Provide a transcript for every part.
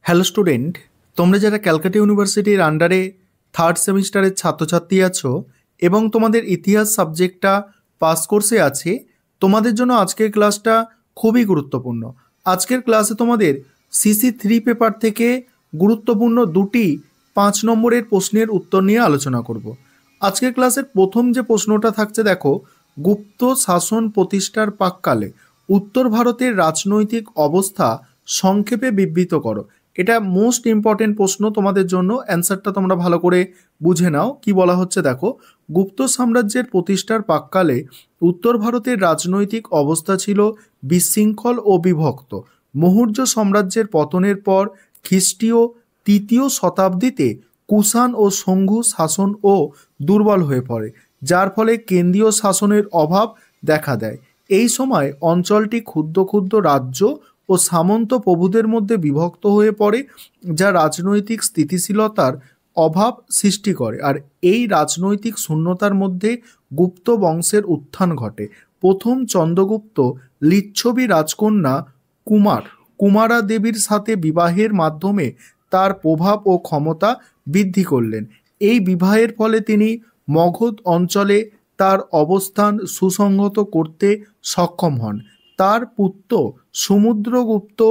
Hello student, তোমরা যারা ক্যালকাটা ইউনিভার্সিটির আন্ডারে থার্ড সেমিস্টারের ছাত্রছাত্রী আছো এবং তোমাদের ইতিহাস সাবজেক্টটা পাস কোর্সে আছে, তোমাদের জন্য আজকের ক্লাসটা খুবই গুরুত্বপূর্ণ। আজকের ক্লাসে তোমাদের CC3 পেপার থেকে গুরুত্বপূর্ণ দুটি 5 নম্বরের প্রশ্নের উত্তর নিয়ে আলোচনা করব। আজকের ক্লাসের প্রথম যে প্রশ্নটা থাকছে, দেখো, গুপ্ত শাসন প্রতিষ্ঠার প্রাক্কালে উত্তর ভারতের রাজনৈতিক অবস্থা সংক্ষেপে বিবৃত করো। এটা মোস্ট ইম্পর্টেন্ট প্রশ্ন তোমাদের জন্য। অ্যান্সারটা তোমরা ভালো করে বুঝে নাও। কি বলা হচ্ছে দেখো, গুপ্ত সাম্রাজ্যের প্রতিষ্ঠার প্রাক্কালে উত্তর ভারতের রাজনৈতিক অবস্থা ছিল বিশৃঙ্খল ও বিভক্ত। মৌর্য সাম্রাজ্যের পতনের পর খ্রিস্টীয় 3য় শতাব্দীতে কুষাণ ও শঙ্গু শাসন ও দুর্বল হয়ে পড়ে, যার ফলে কেন্দ্রীয় শাসনের অভাব দেখা দেয়। এই সময় অঞ্চলটি ক্ষুদ্র ক্ষুদ্র রাজ্য ও সামন্ত প্রভুদের মধ্যে বিভক্ত হয়ে পড়ে, যা রাজনৈতিক স্থিতিশীলতার অভাব সৃষ্টি করে। আর এই রাজনৈতিক শূন্যতার মধ্যে গুপ্ত বংশের উত্থান ঘটে। প্রথম চন্দ্রগুপ্ত লিচ্ছবি রাজকন্যা কুমারা দেবীর সাথে বিবাহের মাধ্যমে তার প্রভাব ও ক্ষমতা বৃদ্ধি করলেন। এই বিবাহের ফলে তিনি মগধ অঞ্চলে তার অবস্থান সুসংহত করতে সক্ষম হন। তার পুত্র সমুদ্রগুপ্ত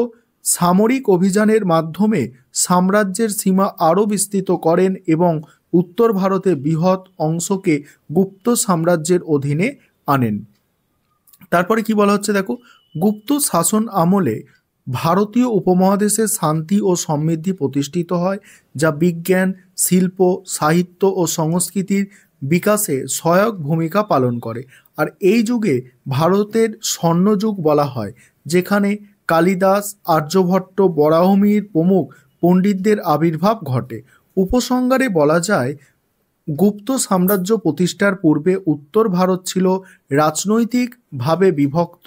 সামরিক অভিযানের মাধ্যমে সাম্রাজ্যের সীমা আরও বিস্তৃত করেন এবং উত্তর ভারতের বৃহৎ অংশকে গুপ্ত সাম্রাজ্যের অধীনে আনেন। তারপরে কি বলা হচ্ছে দেখো, গুপ্ত শাসন আমলে ভারতীয় উপমহাদেশে শান্তি ও সমৃদ্ধি প্রতিষ্ঠিত হয়, যা বিজ্ঞান, শিল্প, সাহিত্য ও সংস্কৃতির বিকাশে সহায়ক ভূমিকা পালন করে। আর এই যুগে ভারতের স্বর্ণযুগ বলা হয়, যেখানে কালিদাস, আর্যভট্ট, বরাহমিহির প্রমুখ পণ্ডিতদের আবির্ভাব ঘটে। উপসংহারে বলা যায়, গুপ্ত সাম্রাজ্য প্রতিষ্ঠার পূর্বে উত্তর ভারত ছিল রাজনৈতিকভাবে বিভক্ত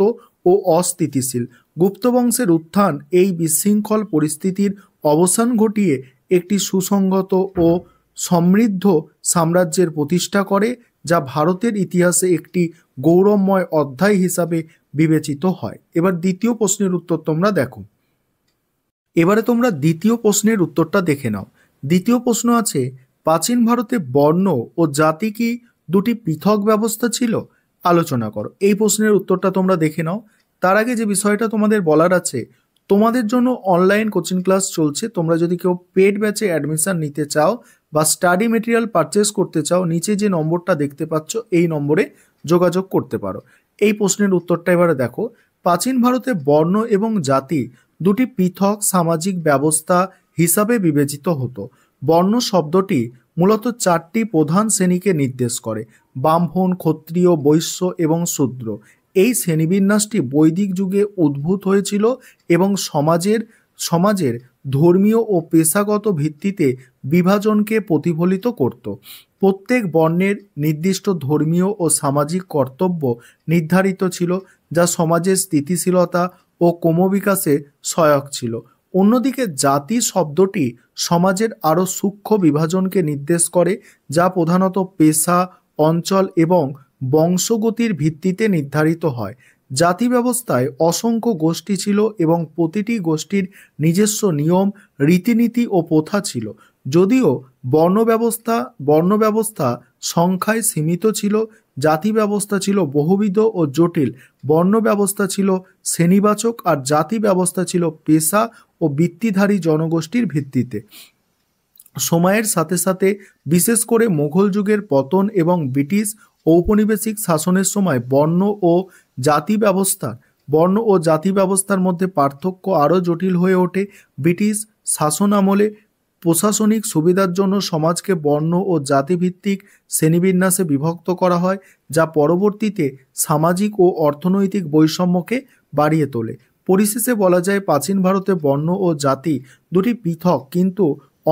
ও অস্থিতিশীল। গুপ্ত বংশের উত্থান এই বিশৃঙ্খল পরিস্থিতির অবসান ঘটিয়ে একটি সুসংগত ও সমৃদ্ধ সাম্রাজ্যের প্রতিষ্ঠা করে, যা ভারতের ইতিহাসে একটি গৌরবময় অধ্যায় হিসাবে বিবেচিত হয়। এবার দ্বিতীয় প্রশ্নের উত্তর তোমরা দেখো। এবারে তোমরা দ্বিতীয় প্রশ্নের উত্তরটা দেখে নাও। দ্বিতীয় প্রশ্ন আছে, প্রাচীন ভারতে বর্ণ ও জাতি কি দুটি পৃথক ব্যবস্থা ছিল? আলোচনা করো। এই প্রশ্নের উত্তরটা তোমরা দেখে নাও। তার আগে যে বিষয়টা তোমাদের বলার আছে, তোমাদের জন্য অনলাইন কোচিং ক্লাস চলছে। তোমরা যদি কেউ পেড ব্যাচে অ্যাডমিশন নিতে চাও বা স্টাডি মেটেরিয়াল পারচেস করতে চাও, নিচে যে নম্বরটা দেখতে পাচ্ছ এই নম্বরে যোগাযোগ করতে পারো। এই প্রশ্নের উত্তরটা এবারে দেখো, প্রাচীন ভারতে বর্ণ এবং জাতি দুটি পৃথক সামাজিক ব্যবস্থা হিসাবে বিবেচিত হতো। বর্ণ শব্দটি মূলত 4টি প্রধান শ্রেণীকে নির্দেশ করে: ব্রাহ্মণ, ক্ষত্রিয়, বৈশ্য এবং শূদ্র। এই শ্রেণীবিন্যাসটি বৈদিক যুগে উদ্ভূত হয়েছিল এবং সমাজের ধর্মীয় ও পেশাগত ভিত্তিতে বিভাজনকে প্রতিফলিত করত। প্রত্যেক বর্ণের নির্দিষ্ট ধর্মীয় ও সামাজিক কর্তব্য নির্ধারিত ছিল, যা সমাজের স্থিতিশীলতা ও ক্রমবিকাশে সহায়ক ছিল। অন্যদিকে জাতি শব্দটি সমাজের আরও সূক্ষ্ম বিভাজনকে নির্দেশ করে, যা প্রধানত পেশা, অঞ্চল এবং বংশগতির ভিত্তিতে নির্ধারিত হয়। জাতি ব্যবস্থায় অসংখ্য গোষ্ঠী ছিল এবং প্রতিটি গোষ্ঠীর নিজস্ব নিয়ম, রীতিনীতি ও প্রথা ছিল। যদিও বর্ণব্যবস্থা সংখ্যায় সীমিত ছিল, জাতি ব্যবস্থা ছিল বহুবিধ ও জটিল। বর্ণ ব্যবস্থা ছিল শ্রেণীবাচক আর জাতি ব্যবস্থা ছিল পেশা ও বৃত্তিধারী জনগোষ্ঠীর ভিত্তিতে। সময়ের সাথে সাথে, বিশেষ করে মুঘল যুগের পতন এবং ব্রিটিশ ঔপনিবেশিক শাসনের সময় বর্ণ ও জাতি ব্যবস্থার মধ্যে পার্থক্য আরও জটিল হয়ে ওঠে। ব্রিটিশ শাসন আমলে প্রশাসনিক সুবিধার জন্য সমাজকে বর্ণ ও জাতিভিত্তিক শ্রেণীবিন্যাসে বিভক্ত করা হয়, যা পরবর্তীতে সামাজিক ও অর্থনৈতিক বৈষম্যকে বাড়িয়ে তোলে। পরিশেষে বলা যায়, প্রাচীন ভারতে বর্ণ ও জাতি দুটি পৃথক কিন্তু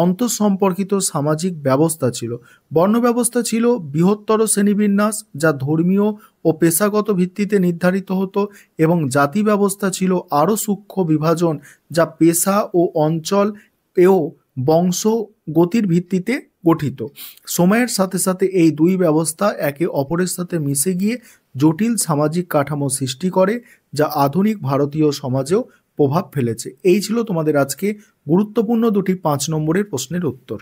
অন্তঃসম্পর্কিত সামাজিক ব্যবস্থা ছিল। বর্ণ ব্যবস্থা ছিল বৃহত্তর শ্রেণীবিন্যাস, যা ধর্মীয় ও পেশাগত ভিত্তিতে নির্ধারিত হতো, এবং জাতি ব্যবস্থা ছিল আরও সূক্ষ্ম বিভাজন, যা পেশা ও অঞ্চল ও বংশগতির ভিত্তিতে গঠিত। সময়ের সাথে সাথে এই দুই ব্যবস্থা একে অপরের সাথে মিশে গিয়ে জটিল সামাজিক কাঠামো সৃষ্টি করে, যা আধুনিক ভারতীয় সমাজেও প্রভাব ফেলেছে। এই ছিল তোমাদের আজকে গুরুত্বপূর্ণ দুটি 5 নম্বরের প্রশ্নের উত্তর।